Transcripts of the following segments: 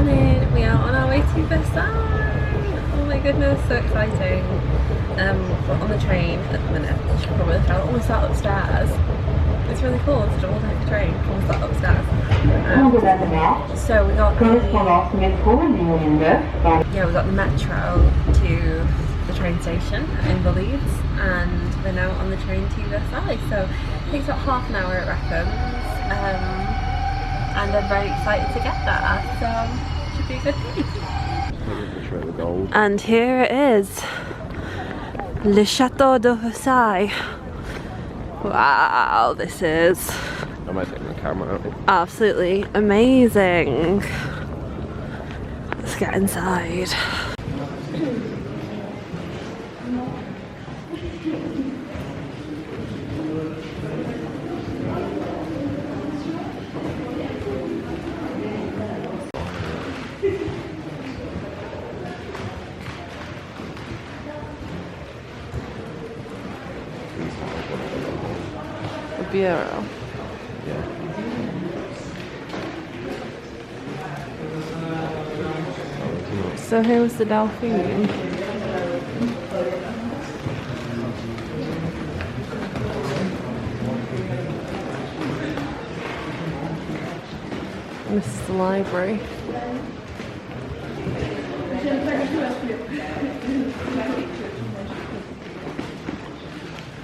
morning, we are on our way to Versailles. Oh my goodness, so exciting. We're on the train at the minute, you should probably tell. Almost sat upstairs. It's really cool, it's a double decker train, almost sat upstairs. So we got we got the metro to the train station in Versailles, and we're now on the train to Versailles. So it takes about half an hour, it reckons. And I'm very excited to get there, so should be a good day. And here it is, Le Chateau de Versailles. Wow, this is I might take my camera out. Absolutely amazing. Let's get inside. Bureau. Yeah. So here was the Delphine. This is the library.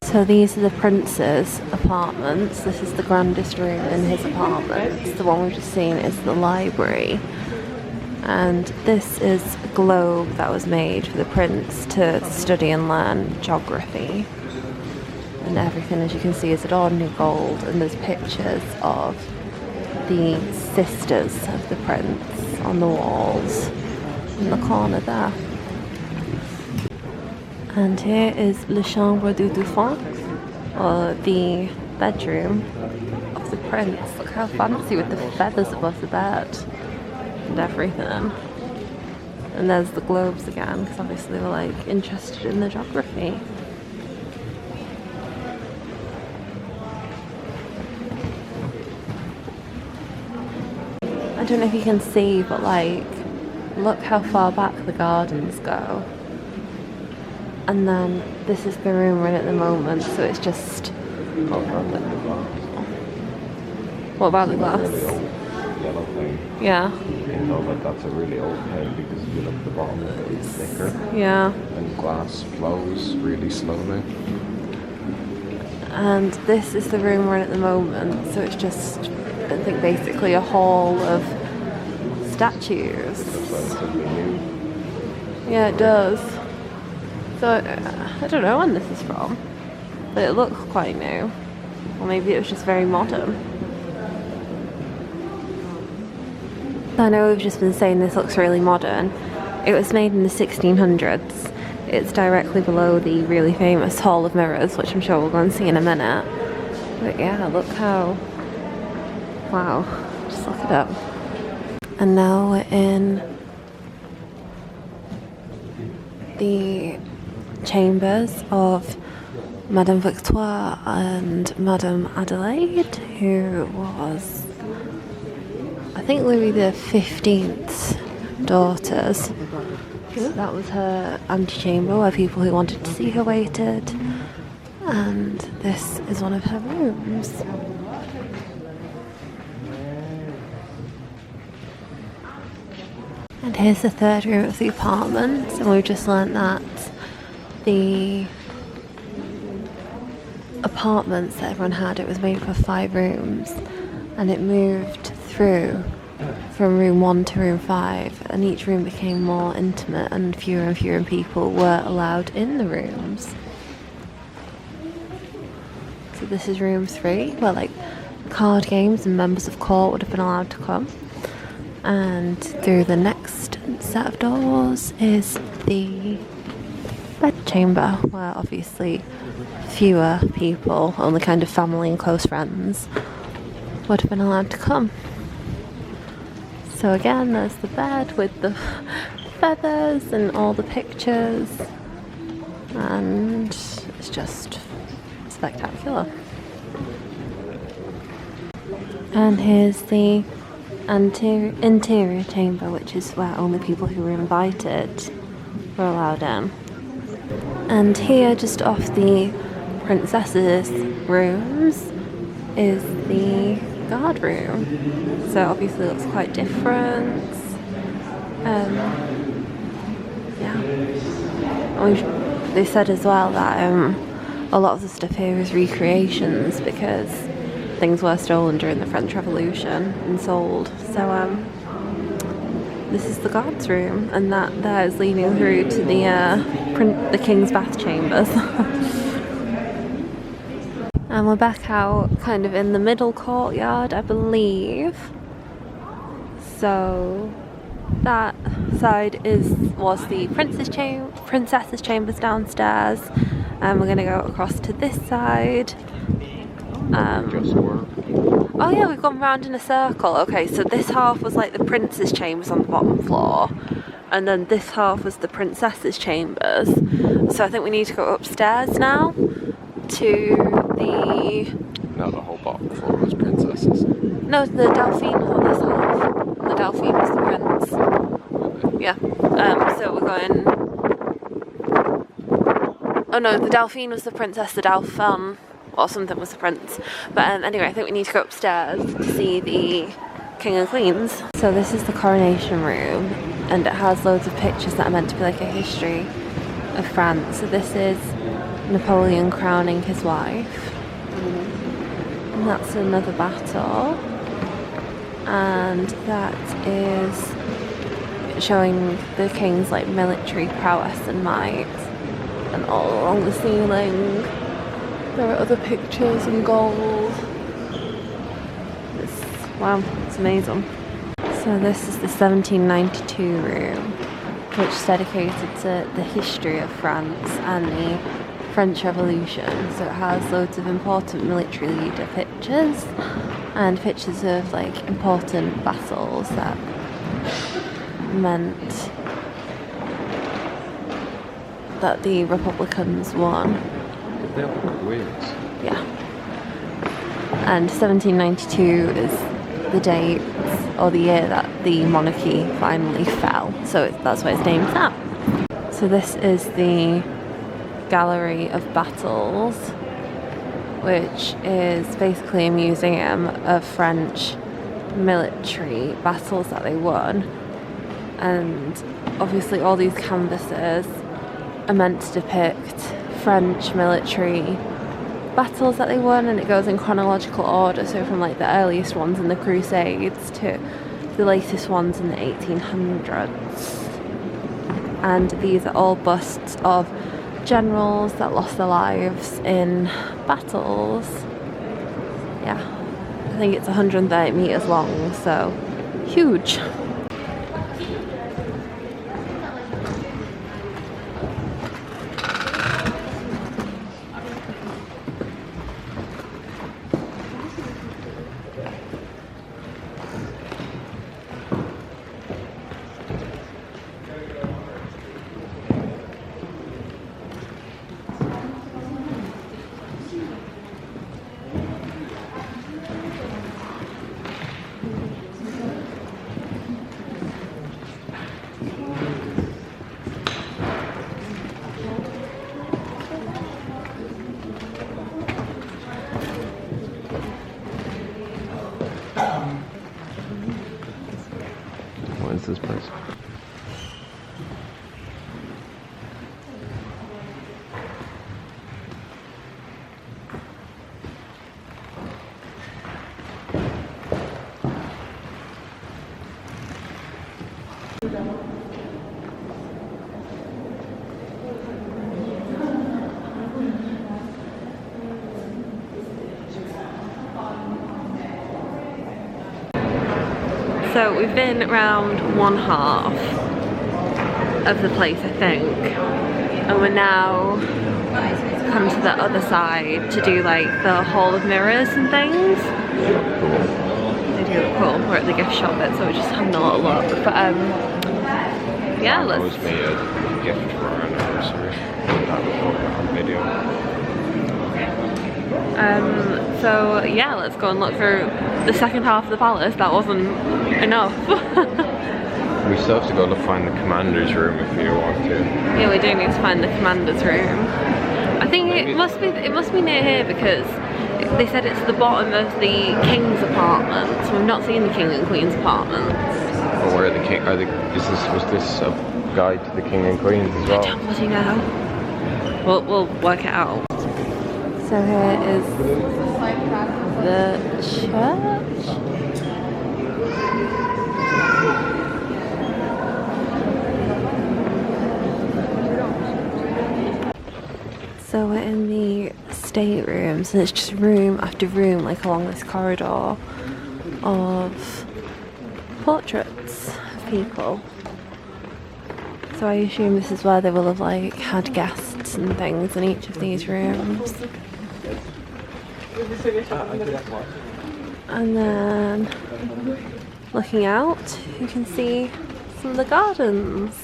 So these are the prince's apartments. This is the grandest room in his apartment. The one we've just seen is the library. And this is a globe that was made for the prince to study and learn geography. And everything, as you can see, is adorned in gold. And there's pictures of the sisters of the prince on the walls in the corner there. And here is Le Chambre du Dauphin, or the bedroom of the prince. Look how fancy with the feathers above the bed and everything. And there's the globes again, because obviously we're like interested in the geography. I don't know if you can see, but like, look how far back the gardens go. And then this is the room we're in at the moment, so it's just... What about the glass? Yellow thing. Yeah. You know, like that's a really old pen because if you look at the bottom of it, it's thicker. Yeah. And glass flows really slowly. And this is the room we're in at the moment, so it's just, I think, basically a hall of statues. That's relatively new. Yeah, it does. So, I don't know when this is from, but it looks quite new. Or maybe it was just very modern. I know we've just been saying this looks really modern. It was made in the 1600s. It's directly below the really famous Hall of Mirrors, which I'm sure we'll go and see in a minute. But yeah, look how... Wow, just look it up. And now we're in the chambers of Madame Victoire and Madame Adelaide, who was, I think, Louis XV's daughters. That was her antechamber where people who wanted to see her waited, and this is one of her rooms. And here's the third room of the apartment, and we've just learnt that the apartments that everyone had, it was made up of 5 rooms, and it moved through from room 1 to room 5, and each room became more intimate and fewer people were allowed in the rooms. So this is room 3, where like card games and members of court would have been allowed to come. And through the next set of doors is the bedchamber, where obviously fewer people, only kind of family and close friends, would have been allowed to come. So again, there's the bed with the feathers and all the pictures, and it's just spectacular. And here's the interior chamber, which is where only people who were invited were allowed in. And here, just off the princess's rooms, is the guard room. So obviously it looks quite different. Yeah. They said as well that a lot of the stuff here is recreations because things were stolen during the French Revolution and sold. So this is the guard's room, and that there is leading through to the king's bath chambers. And we're back out kind of in the middle courtyard, I believe. So that side was the princess's chambers downstairs, and we're gonna go across to this side. Oh yeah, we've gone round in a circle. Okay, so this half was like the prince's chambers on the bottom floor, and then this half was the princess's chambers. So I think we need to go upstairs now to the... No, the whole bottom floor was princesses. No, the Delphine was on this half. The Delphine was the prince. Yeah. So we're going... Oh no, the Delphine was the princess, the Dauphin or something was the prince. But anyway, I think we need to go upstairs to see the king and queens. So this is the coronation room, and it has loads of pictures that are meant to be like a history of France. So this is Napoleon crowning his wife, and that's another battle, and that is showing the king's like military prowess and might. And all along the ceiling there are other pictures in gold. Wow, it's amazing. So this is the 1792 room, which is dedicated to the history of France and the French Revolution. So it has loads of important military leader pictures and pictures of like important battles that meant that the Republicans won. They all got wins. Yeah. And 1792 is the date or the year that the monarchy finally fell. So that's why it's named that. So this is the Gallery of Battles, which is basically a museum of French military battles that they won. And obviously all these canvases are meant to depict French military battles that they won, and it goes in chronological order, so from like the earliest ones in the Crusades to the latest ones in the 1800s. And these are all busts of generals that lost their lives in battles. Yeah, I think it's 130 meters long, so huge. What is this place? So we've been around one half of the place, I think, and we're now come to the other side to do like the Hall of Mirrors and things. They do look cool. We're at the gift shop bit, so we're just having a little look. But yeah, That was me a gift for our anniversary. That was on video. So yeah, let's go and look through the second half of the palace. That wasn't enough. We still have to go find the commander's room if you want to. Yeah, we do need to find the commander's room. I think it must be near here because they said it's the bottom of the king's apartments. We've not seen the king and queen's apartments. Or where the king? Was this a guide to the king and queens as well? I don't bloody know. We'll work it out. So here is the church. So we're in the staterooms, and it's just room after room, like along this corridor, of portraits of people. So I assume this is where they will have like had guests and things in each of these rooms. And then looking out, you can see some of the gardens.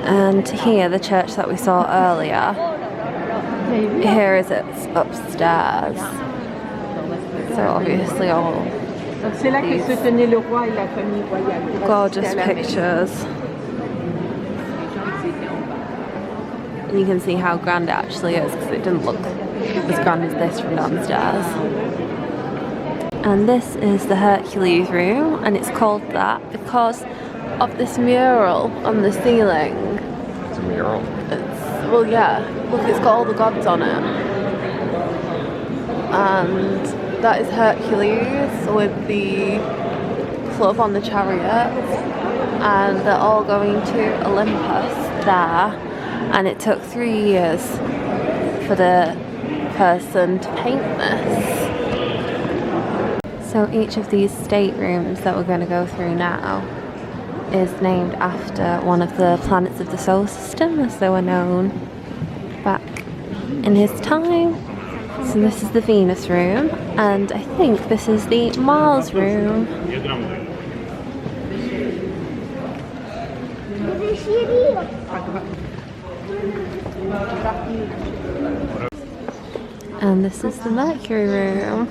And here, the church that we saw earlier, here is it's upstairs. So obviously all these gorgeous pictures. And you can see how grand it actually is because it didn't look as grand as this from downstairs. And this is the Hercules room, and it's called that because of this mural on the ceiling. It's a mural. Well, yeah. Look, it's got all the gods on it. And that is Hercules with the club on the chariot. And they're all going to Olympus there. And it took 3 years for the person to paint this. So each of these staterooms that we're going to go through now is named after one of the planets of the solar system as they were known back in his time. So this is the Venus room, and I think this is the Mars room. And this is the Mercury room.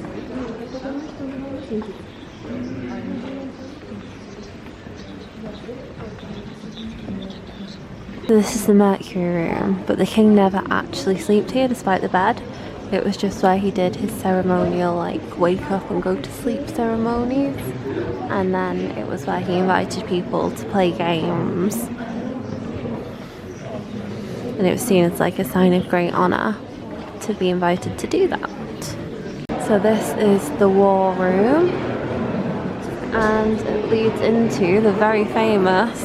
This is the Mercury room, but the king never actually slept here despite the bed. It was just where he did his ceremonial, like, wake up and go to sleep ceremonies. And then it was where he invited people to play games. And it was seen as like a sign of great honour to be invited to do that. So this is the war room, and it leads into the very famous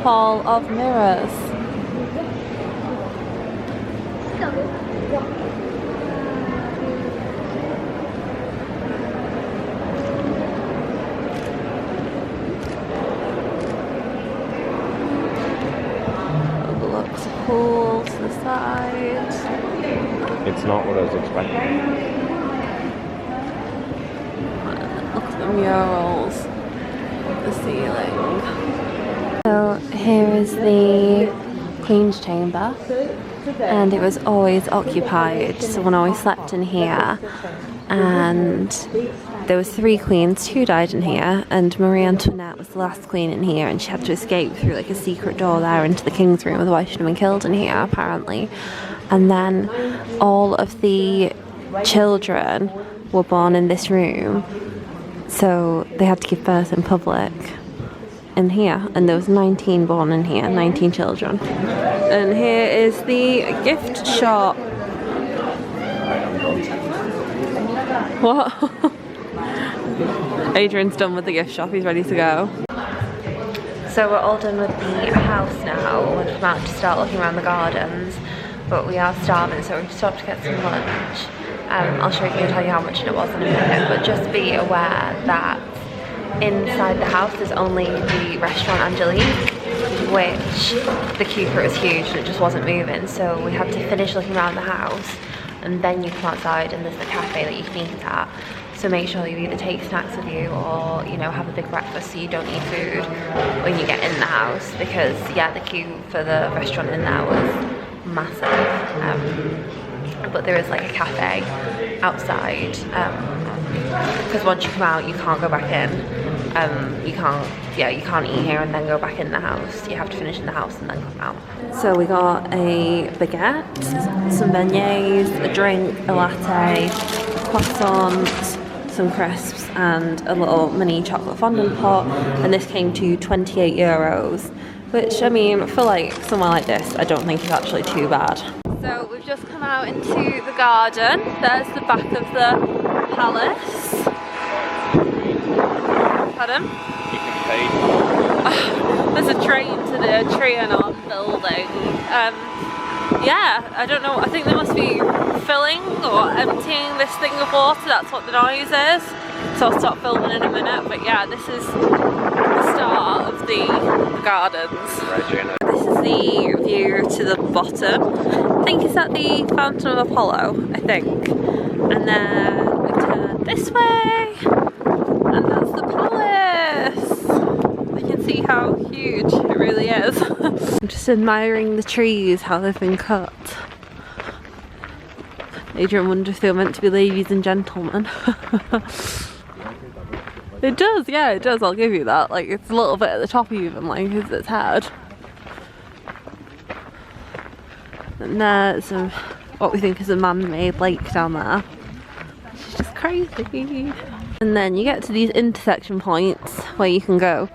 Hall of Mirrors. Overlooks a pool to the side. It's not what I was expecting. Look at the murals, the ceiling. So here is the Queen's chamber, and it was always occupied. Someone always slept in here, and there was 3 queens. 2 died in here, and Marie Antoinette was the last queen in here, and she had to escape through like a secret door there into the king's room, otherwise she'd have been killed in here apparently. And then all of the children were born in this room, so they had to give birth in public in here, and there was 19 born in here, 19 children. And here is the gift shop. What? Adrian's done with the gift shop, he's ready to go. So we're all done with the house now. We're about to start looking around the gardens, but we are starving, so we've stopped to get some lunch. I'll show you and tell you how much it was in a minute, but just be aware that inside the house there's only the restaurant Angelique, which the queue for it was huge and it just wasn't moving, so we had to finish looking around the house and then you come outside and there's the cafe that you can eat at. So make sure you either take snacks with you or, you know, have a big breakfast so you don't need food when you get in the house, because yeah, the queue for the restaurant in there was massive. But there is like a cafe outside, because once you come out you can't go back in. You can't eat here and then go back in the house. You have to finish in the house and then come out. So we got a baguette, some beignets, a drink, a latte, a croissant, some crisps and a little mini chocolate fondant pot, and this came to €28, which I mean, for like somewhere like this I don't think is actually too bad. So we've just come out into the garden. There's the back of the palace. Pardon? You can pay. There's a train to the Trianon building. Yeah, I don't know, I think they must be filling or emptying this thing of water, that's what the noise is. So I'll stop filming in a minute, but yeah, this is the start of the gardens. This is the view to the bottom. I think it's at the Fountain of Apollo, I think. And then we turn this way, and that's the palace. You can see how huge it really is. I'm just admiring the trees, how they've been cut. Adrian wonders if they were meant to be ladies and gentlemen. It does, yeah, it does, I'll give you that. Like, it's a little bit at the top even, like, is its head. And there's what we think is a man-made lake down there. It's just crazy. And then you get to these intersection points where you can go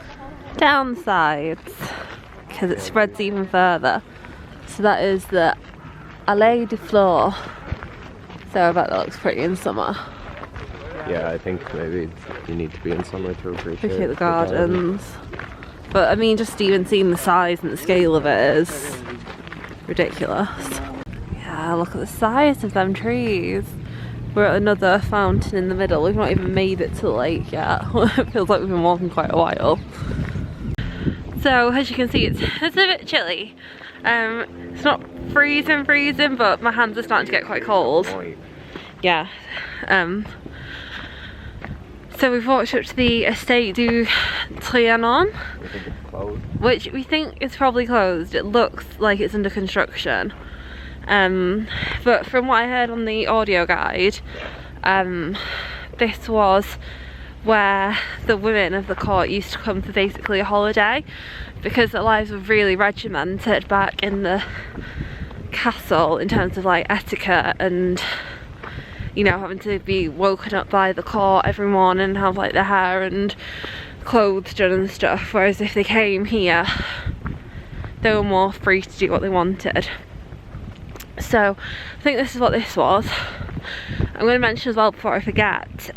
down the sides because it spreads even further. So that is the Allée des Fleurs. So I bet that looks pretty in summer. Yeah, I think maybe you need to be in summer to appreciate The gardens. But I mean, just even seeing the size and the scale of it is ridiculous. Yeah, look at the size of them trees. We're at another fountain in the middle. We've not even made it to the lake yet. It feels like we've been walking quite a while. So as you can see, it's a bit chilly. It's not freezing, but my hands are starting to get quite cold. Yeah. So we've walked up to the Estate du Trianon, which we think is probably closed. It looks like it's under construction. But from what I heard on the audio guide, this was where the women of the court used to come for basically a holiday, because their lives were really regimented back in the castle in terms of like etiquette and, you know, having to be woken up by the court every morning and have like their hair and clothes done and stuff, whereas if they came here they were more free to do what they wanted. So I think this is what this was. I'm going to mention as well before I forget,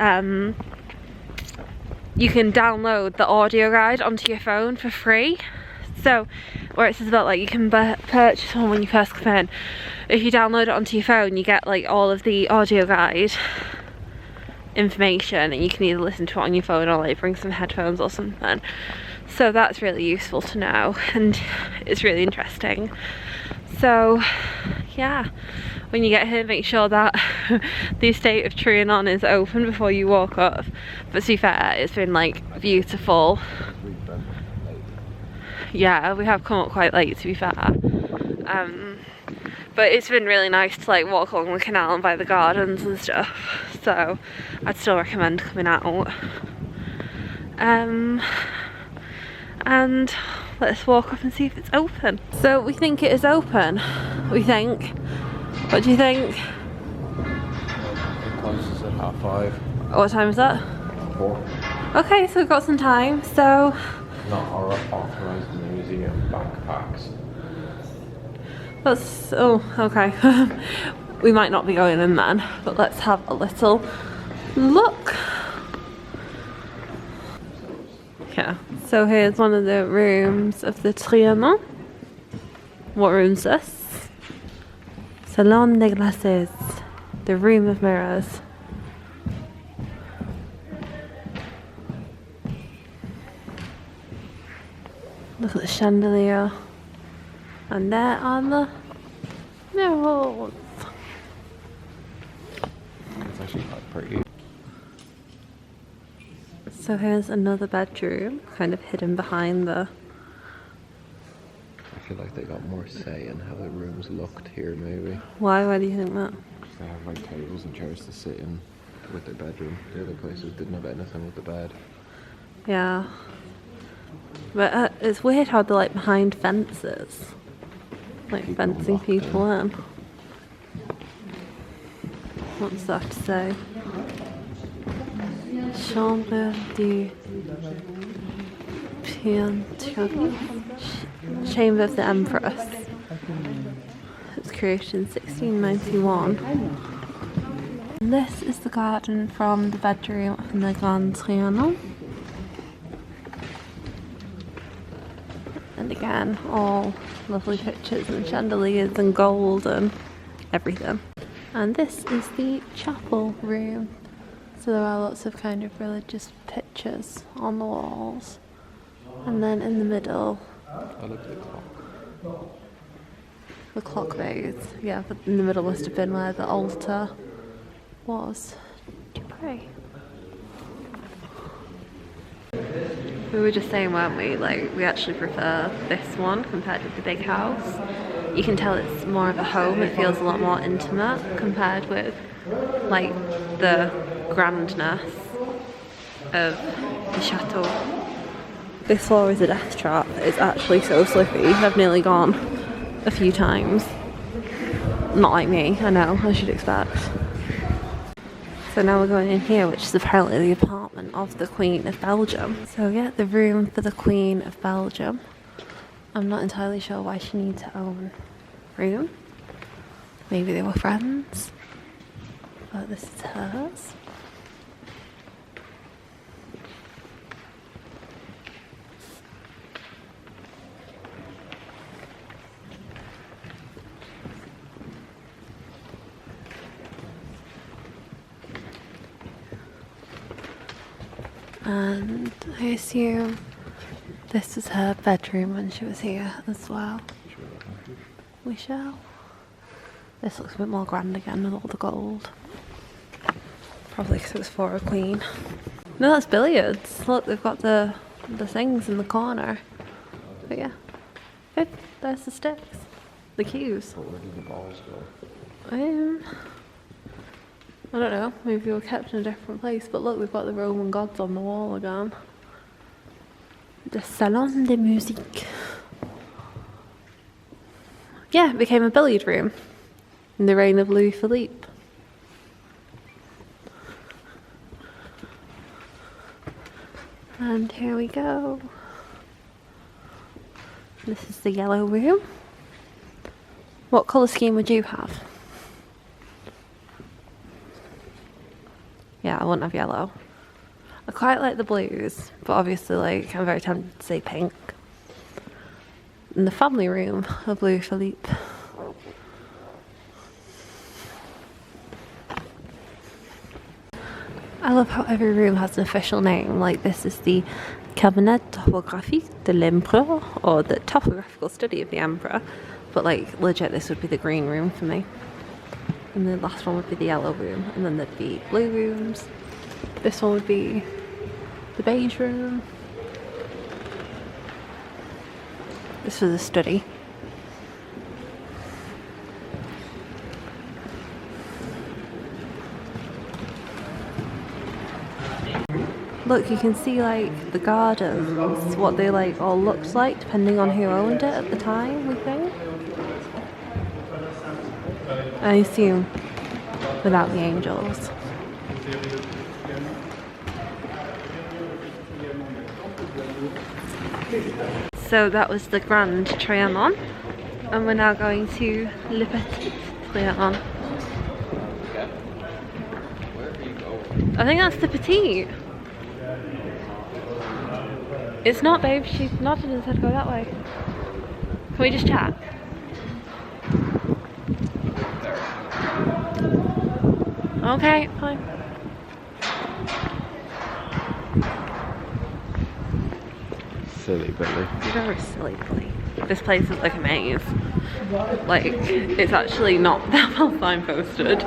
you can download the audio guide onto your phone for free. So where it says about like you can purchase one when you first come in, if you download it onto your phone you get like all of the audio guide information, and you can either listen to it on your phone or like bring some headphones or something. So that's really useful to know, and it's really interesting. So yeah, when you get here make sure that the Estate of Trianon is open before you walk up. But to be fair, it's been like beautiful. Yeah, we have come up quite late to be fair. But it's been really nice to like walk along the canal and by the gardens and stuff. So I'd still recommend coming out. And let's walk up and see if it's open. So we think it is open. We think. What do you think? It closes at 5:30. What time is that? 4. Okay, so we've got some time. So Not authorised in the museum backpacks. that's, oh, okay. We might not be going in then, but let's have a little look. Yeah, so here's one of the rooms of the Trianon. What room's this? Salon des Glaces, the room of mirrors. Look at the chandelier. And there are the mirrors. actually quite pretty. So here's another bedroom, kind of hidden behind the... I feel like they got more say in how the rooms looked here, maybe. Why do you think that? Because they have like tables and chairs to sit in with their bedroom. The other places didn't have anything with the bed. Yeah. But it's weird how they're like behind fences. Like People fencing locked people in. What's that to say? Chambre du Chamber of the Empress. It's created in 1691. And this is the garden from the bedroom in the Grand Trianon. And again, all lovely pictures and chandeliers and gold and everything. And this is the chapel room. So there are lots of kind of religious pictures on the walls. And then in the middle, I look at the clock. the clock face. Yeah, but in the middle must have been where the altar was to pray. We were just saying, weren't we, like we actually prefer this one compared with the big house. You can tell it's more of a home, it feels a lot more intimate compared with like the grandness of the chateau. This floor is a death trap. It's actually so slippy. I've nearly gone a few times. Not like me, I know, I should expect. So now we're going in here, which is apparently the apartment of the Queen of Belgium. So yeah, the room for the Queen of Belgium. I'm not entirely sure why she needs her own room. Maybe they were friends. But this is hers. And I assume this was her bedroom when she was here as well. We shall. This looks a bit more grand again with all the gold. Probably because it was for a queen. No, that's billiards. Look, they've got the things in the corner. But yeah. Good. There's the sticks. The cues. But where did the balls go? I don't know, maybe they were kept in a different place, but look, we've got the Roman gods on the wall again. The Salon de Musique. Yeah, it became a billiard room in the reign of Louis Philippe. And here we go. This is the yellow room. What colour scheme would you have? Yeah, I wouldn't have yellow. I quite like the blues, but obviously like I'm very tempted to say pink. In the family room of Louis Philippe. I love how every room has an official name. Like this is the Cabinet Topographique de l'Empereur, or the topographical study of the Emperor. But like legit, this would be the green room for me. And the last one would be the yellow room, and then there'd be blue rooms. This one would be the beige room. This was a study. Look, you can see like the gardens, what they like all looked like depending on who owned it at the time, we think. I assume without the angels. So that was the Grand Trianon, and we're now going to Le Petit Trianon. I think that's the Petit. It's not, babe. She nodded and said go that way. Can we just chat? Okay, fine. Silly Billy. You're very silly, Billy. This place is like a maze. like it's actually not that well signposted.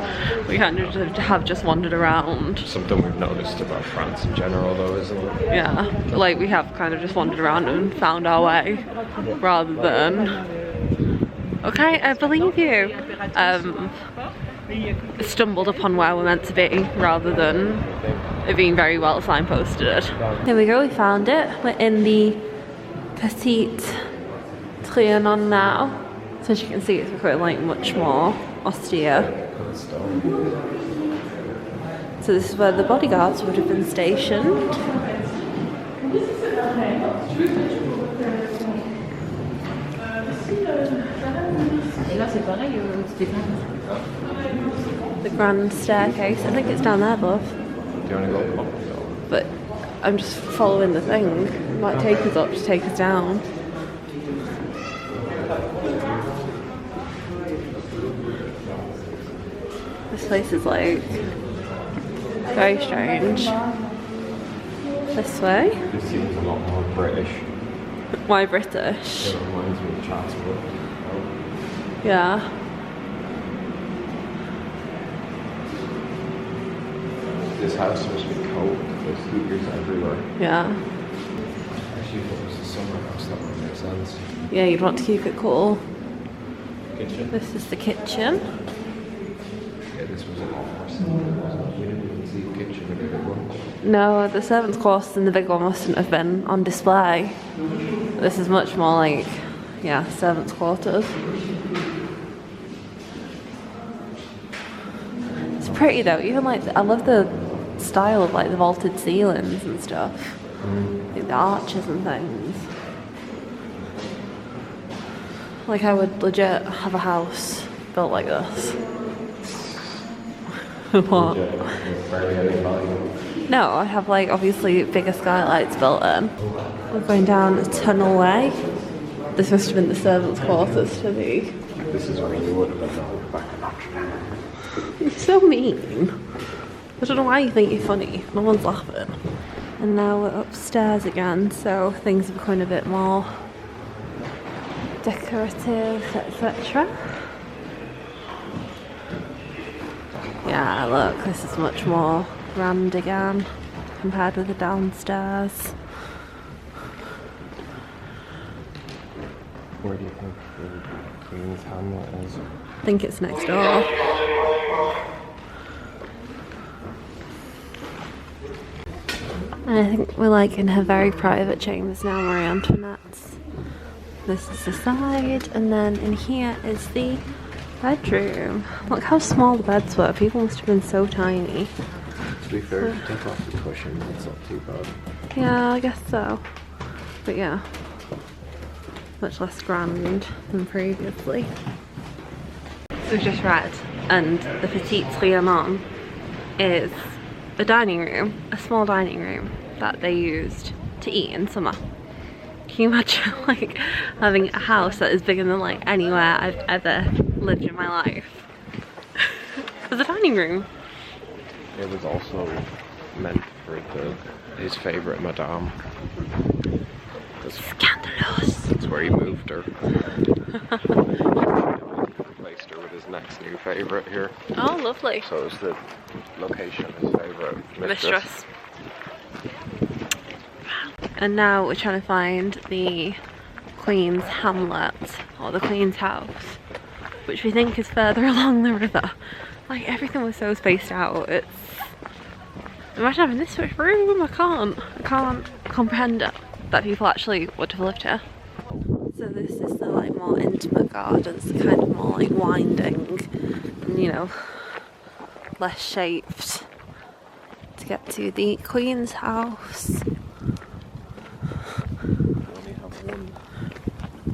We kind of have just wandered around. Something we've noticed about France in general though, isn't it? Yeah, like we have kind of just wandered around and found our way rather than, okay, I believe you, stumbled upon where we're meant to be rather than it being very well signposted. Here we go, we found it. We're in the Petite Trianon now. So as you can see, it's becoming like much more austere. So this is where the bodyguards would have been stationed. The grand staircase, I think it's down there, love. Do you want to go up? But I'm just following the thing. It might take us up to take us down. This place is like very strange. This way? This seems a lot more British. Why British? It reminds me of Chatswood. Yeah. This house must be cold. There's heaters everywhere. Yeah. Actually, if it was the summer house, that would make sense. Yeah, you'd want to keep it cool. Kitchen. This is the kitchen. Yeah, this was a lot more simple, wasn't it? We didn't even see the kitchen in the big one. No, the servants' quarters in the big one mustn't have been on display. This is much more like, yeah, servants' quarters. It's pretty though, even like, I love the style of like the vaulted ceilings and stuff. Like the arches and things. Like I would legit have a house built like this. What? Barely any value. No, I have like obviously bigger skylights built in. We're going down a tunnel way. This must have been the servants' quarters to the... This is where you would have been back in You're so mean. I don't know why you think you're funny. No one's laughing. And now we're upstairs again, so things are becoming a bit more decorative, etc. Yeah, look, this is much more grand again compared with the downstairs. Where do you think the Queen's Hamlet is? I think it's next door. And I think we're like in her very private chambers now, Marie Antoinette's. This is the side, and then in here is the bedroom. Look how small the beds were. People must have been so tiny. To be fair, if you take off the cushion, it's not too bad. Yeah, I guess so. But yeah, much less grand than previously. So we've just read, and the Petite Trianon is a dining room, a small dining room that they used to eat in summer. Can you imagine like having a house that is bigger than like anywhere I've ever lived in my life? As a dining room. It was also meant for his favourite madame. Scandalous. That's where he moved her. Replaced her with his next new favourite here. Oh, lovely. So it's the location of his favourite mistress. And now we're trying to find the Queen's Hamlet, or the Queen's House, which we think is further along the river. Like, everything was so spaced out. It's... Imagine having this much room. I can't comprehend it, that people actually would have lived here. So this is the like more intimate gardens, kind of more like winding, and you know, less shaped, to get to the Queen's house. Only have one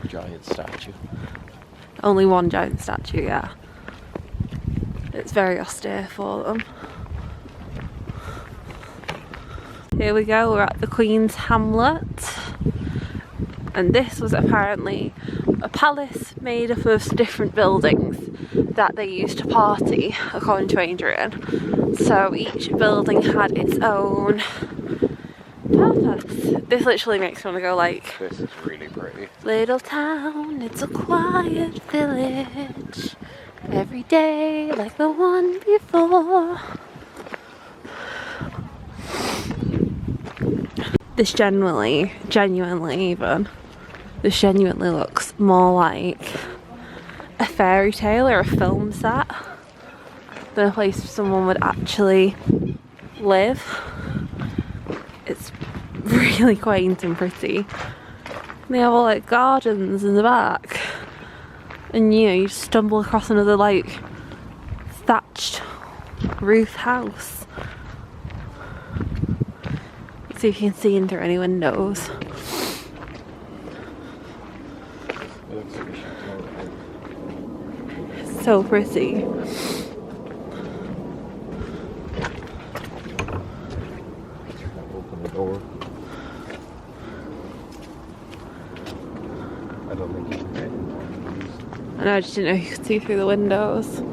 giant statue. Only one giant statue, yeah. It's very austere for them. Here we go, we're at the Queen's Hamlet. And this was apparently a palace made up of different buildings that they used to party, according to Adrian. So each building had its own purpose. This literally makes me want to go like... This is really pretty. be. Little town, it's a quiet village. Every day like the one before. This genuinely even, this genuinely looks more like a fairy tale or a film set than a place someone would actually live. It's really quaint and pretty. They have all like gardens in the back, and you know, you stumble across another like thatched roof house. See if you can see in through any windows. It looks like a chateau. It's so pretty. Open the door. I don't think you can get in. I know, I just didn't know you could see through the windows.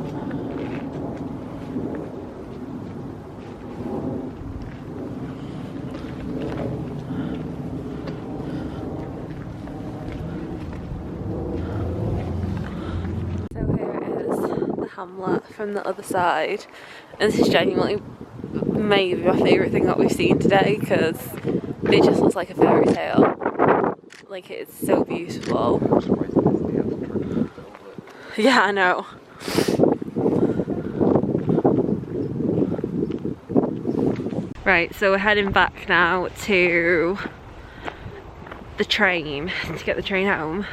Hamlet from the other side, and this is genuinely maybe my favourite thing that we've seen today because it just looks like a fairy tale. Like, it's so beautiful. Yeah, I know. Right, so we're heading back now to the train to get the train home.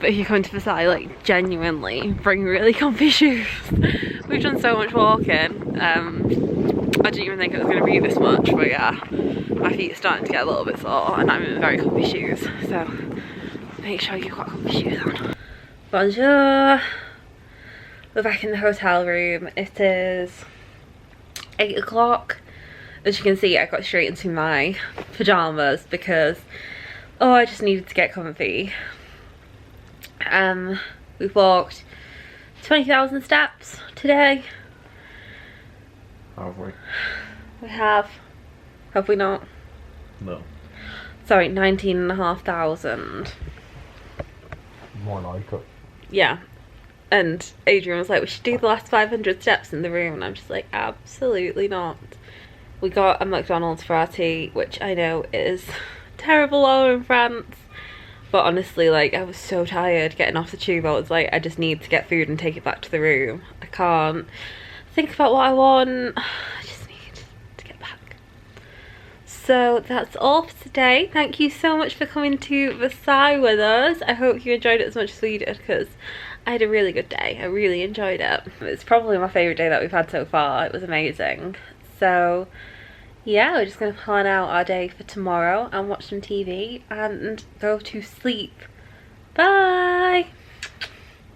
But if you're coming to Versailles, like, genuinely bring really comfy shoes. We've done so much walking. I didn't even think it was going to be this much, but yeah, my feet are starting to get a little bit sore and I'm in very comfy shoes, so make sure you've got comfy shoes on. Bonjour! We're back in the hotel room. It is 8 o'clock. As you can see, I got straight into my pyjamas because, oh, I just needed to get comfy. We've walked 20,000 steps today. Have we? We have. Have we not? No. Sorry, 19,500. More like it. Yeah. And Adrian was like, we should do the last 500 steps in the room. And I'm just like, absolutely not. We got a McDonald's for our tea, which I know is terrible law in France. But honestly, like, I was so tired getting off the tube. I was like, I just need to get food and take it back to the room. I can't think about what I want. I just need to get back. So that's all for today. Thank you so much for coming to Versailles with us. I hope you enjoyed it as much as we did because I had a really good day. I really enjoyed it. It's probably my favourite day that we've had so far. It was amazing. So yeah, we're just going to plan out our day for tomorrow and watch some TV and go to sleep. Bye!